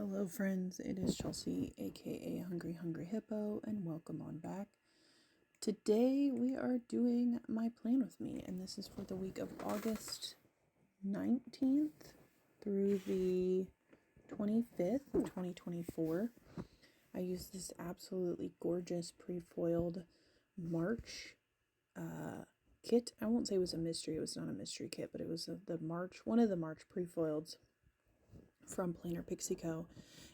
Hello friends, it is Chelsea aka Hungry Hungry Hippo and welcome on back. Today we are doing my plan with me and this is for the week of August 19th through the 25th of 2024. I used this absolutely gorgeous pre-foiled March kit. I won't say it was a mystery, it was not a mystery kit, but it was one of the March pre-foileds from Pixie Co,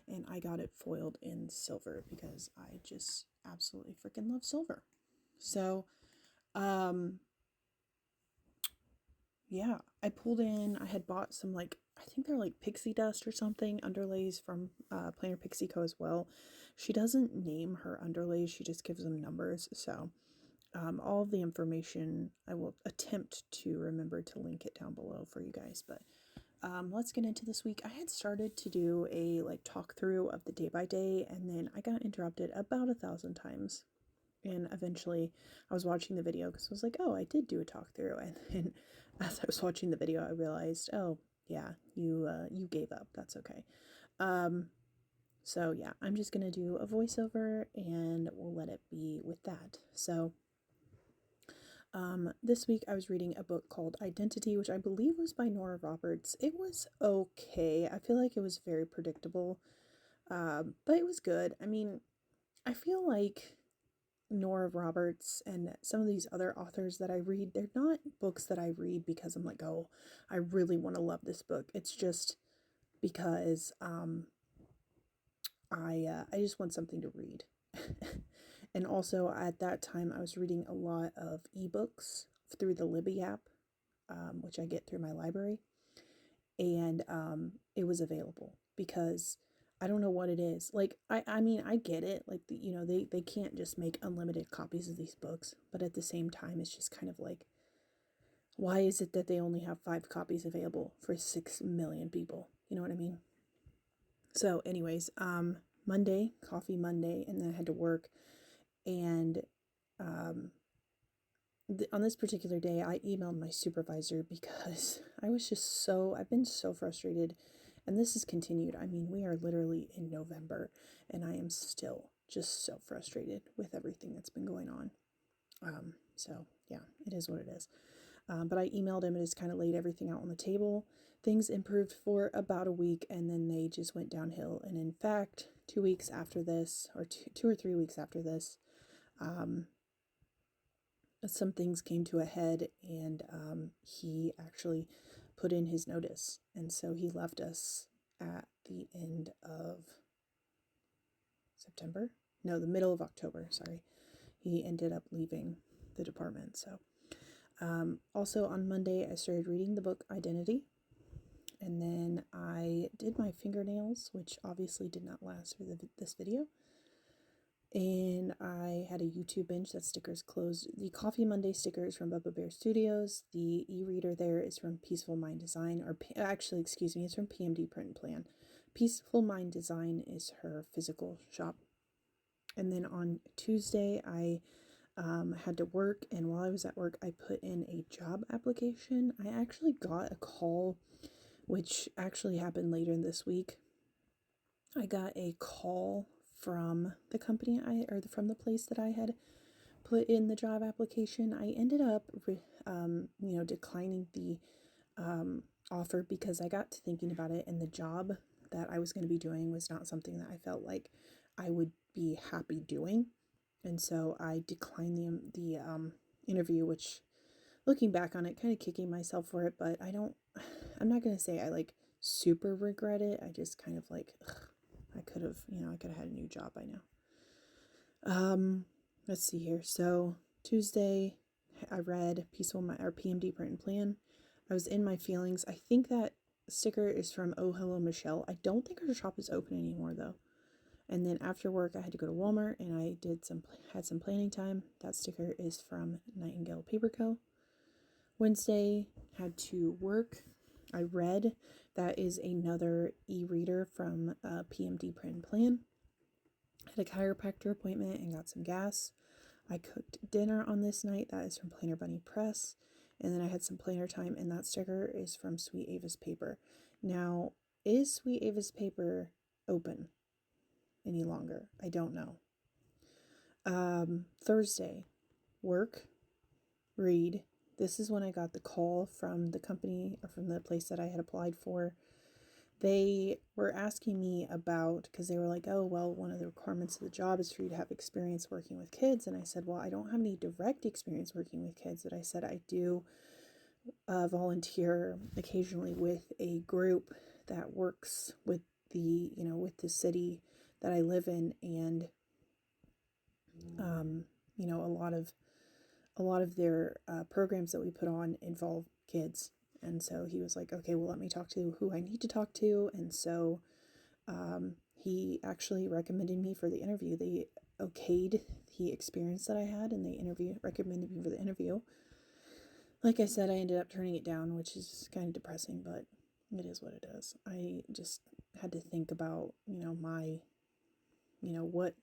and I got it foiled in silver because I just absolutely freaking love silver. So yeah, I pulled in, I had bought some I think they're like pixie dust or something underlays from Pixie Co as well. She doesn't name her underlays, she just gives them numbers. So all of the information I will attempt to remember to link it down below for you guys, but let's get into this week. I had started to do a talk through of the day by day, and then I got interrupted about 1,000 times. And eventually I was watching the video because I was like, oh, I did do a talk through. And then as I was watching the video, I realized, oh yeah, you gave up. That's okay. So yeah, I'm just going to do a voiceover and we'll let it be with that. So this week I was reading a book called Identity, which I believe was by Nora Roberts. It was okay. I feel like it was very predictable, but it was good. I mean, I feel like Nora Roberts and some of these other authors that I read, they're not books that I read because I'm like, oh, I really want to love this book. It's just because I just want something to read. And also at that time I was reading a lot of ebooks through the Libby app, which I get through my library, and it was available because I don't know what it is. I mean, I get it. They can't just make unlimited copies of these books, but at the same time, it's just kind of like, why is it that they only have 5 copies available for 6 million people? You know what I mean? So anyways, Monday, coffee Monday, and then I had to work. And on this particular day, I emailed my supervisor because I've been so frustrated, and this has continued. I mean, we are literally in November, and I am still just so frustrated with everything that's been going on. So yeah, it is what it is. But I emailed him and just kind of laid everything out on the table. Things improved for about a week, and then they just went downhill. And in fact, 2 weeks after this, or 2 or 3 weeks after this, some things came to a head, and he actually put in his notice. And so he left us at the end of September. No, the middle of October, sorry. He ended up leaving the department. So also on Monday, I started reading the book Identity. And then I did my fingernails, which obviously did not last for this video. And I had a YouTube binge. That stickers closed. The Coffee Monday sticker is from Bubba Bear Studios. The e-reader there is from Peaceful Mind Design, it's from PMD Print and Plan. Peaceful Mind Design is her physical shop. And then on Tuesday, I had to work, and while I was at work, I put in a job application. I actually got a call, which actually happened later in this week. I got a call from the company from the place that I had put in the job application. I ended up, declining the offer because I got to thinking about it, and the job that I was going to be doing was not something that I felt like I would be happy doing. And so I declined the interview, which, looking back on it, kind of kicking myself for it, but I'm not going to say I super regret it. I just kind of I could have had a new job by now. Let's see here. So Tuesday, I read Peaceful Mind, or PMD Print and Plan. I was in my feelings. I think that sticker is from Oh Hello Michelle. I don't think her shop is open anymore though. And then after work, I had to go to Walmart, and I had some planning time. That sticker is from Nightingale Paper Co. Wednesday, had to work. I read. That is another e-reader from PMD Print and Plan. Had a chiropractor appointment and got some gas. I cooked dinner on this night. That is from Planner Bunny Press. And then I had some planner time, and that sticker is from Sweet Ava's Paper. Now, is Sweet Ava's Paper open any longer. I don't know. Thursday, work, read. This is when I got the call from the company or from the place that I had applied for. They were asking me about, because they were like, oh, well, one of the requirements of the job is for you to have experience working with kids. And I said, well, I don't have any direct experience working with kids, but I said I do volunteer occasionally with a group that works with with the city that I live in. And, a lot of their programs that we put on involve kids. And so he was like, okay, well, let me talk to who I need to talk to. And so he actually recommended me for the interview. They okayed the experience that I had, and they recommended me for the interview. Like I said, I ended up turning it down, which is kind of depressing, but it is what it is. I just had to think about,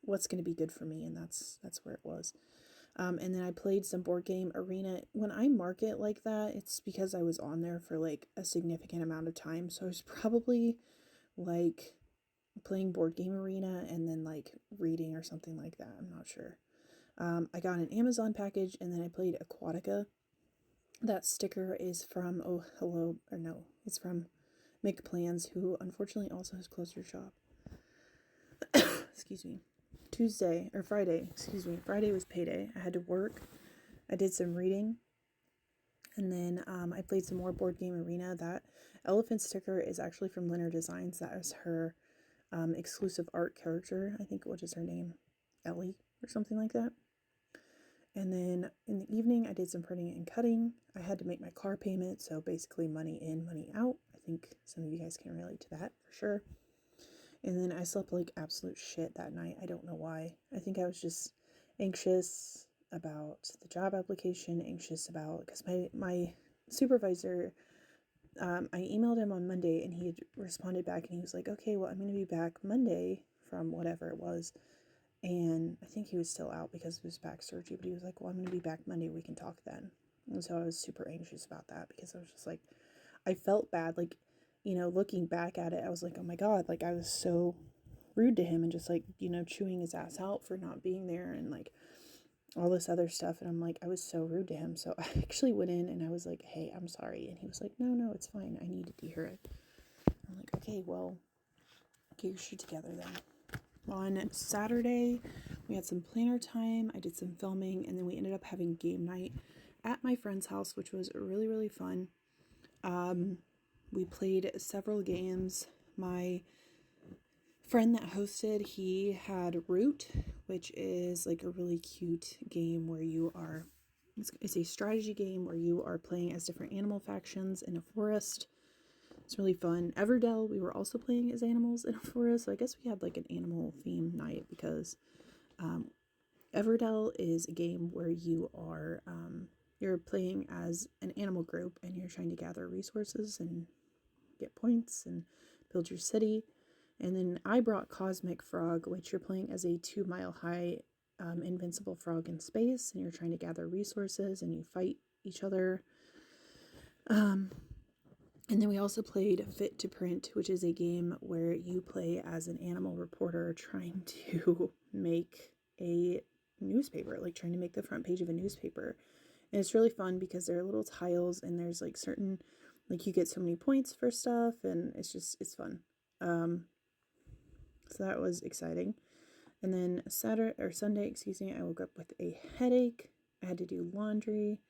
what's going to be good for me, and that's where it was. And then I played some board game arena. When I mark it like that, it's because I was on there for like a significant amount of time. So I was probably like playing board game arena and then like reading or something like that. I'm not sure. I got an Amazon package, and then I played Aquatica. That sticker is from, it's from Make Plans, who unfortunately also has closed her shop. Excuse me. Friday was payday. I had to work. I did some reading. And then I played some more board game arena. That elephant sticker is actually from Linner Designs. That is her exclusive art character. I think, what is her name? Ellie or something like that. And then in the evening, I did some printing and cutting. I had to make my car payment, so basically money in, money out. I think some of you guys can relate to that for sure. And then I slept like absolute shit that night. I don't know why. I think I was just anxious about the job application, anxious about, because my supervisor, I emailed him on Monday, and he had responded back, and he was like, okay, well, I'm going to be back Monday from whatever it was. And I think he was still out because of his back surgery, but he was like, well, I'm going to be back Monday. We can talk then. And so I was super anxious about that, because I was just like, I felt bad. Like, looking back at it, I was like, oh my God, like I was so rude to him, and just like, chewing his ass out for not being there, and like all this other stuff. And I'm like, I was so rude to him. So I actually went in and I was like, hey, I'm sorry. And he was like, no, it's fine. I needed to hear it. I'm like, okay, well, get your shit together then. On Saturday, we had some planner time. I did some filming, and then we ended up having game night at my friend's house, which was really, really fun. We played several games. My friend that hosted, he had Root, which is like a really cute game where it's a strategy game where you are playing as different animal factions in a forest. It's really fun. Everdell, we were also playing as animals in a forest. So I guess we had like an animal theme night, because Everdell is a game where you're playing as an animal group, and you're trying to gather resources and get points and build your city. And then I brought Cosmic Frog, which you're playing as a 2-mile high invincible frog in space, and you're trying to gather resources and you fight each other. And then we also played Fit to Print, which is a game where you play as an animal reporter trying to make a newspaper, like trying to make the front page of a newspaper. And it's really fun because there are little tiles, and there's like certain, like you get so many points for stuff, and it's fun. So that was exciting. And then Sunday, I woke up with a headache. I had to do laundry,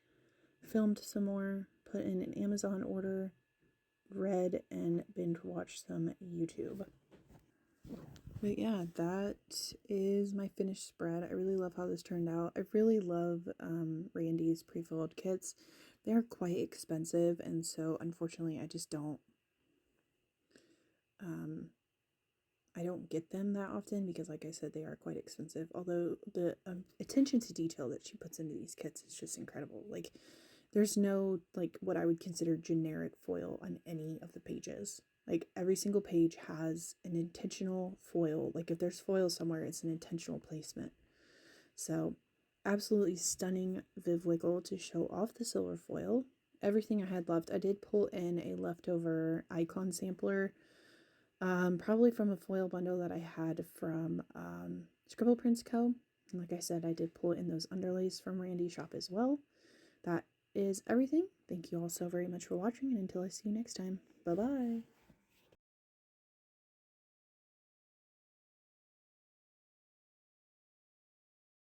filmed some more, put in an Amazon order, read, and binge watched some YouTube. But yeah, that is my finished spread. I really love how this turned out. I really love Randy's pre-filled kits. They're quite expensive, and so unfortunately I just don't get them that often, because like I said, they are quite expensive. Although the attention to detail that she puts into these kits is just incredible. Like, there's no like what I would consider generic foil on any of the pages. Like, every single page has an intentional foil. Like, if there's foil somewhere, it's an intentional placement. So absolutely stunning Viv Wiggle to show off the silver foil. Everything I had left, I did pull in a leftover icon sampler Probably from a foil bundle that I had from Scribble Prints Co. And like I said, I did pull in those underlays from Randy's shop as well. That is everything. Thank you all so very much for watching, and until I see you next time, bye-bye.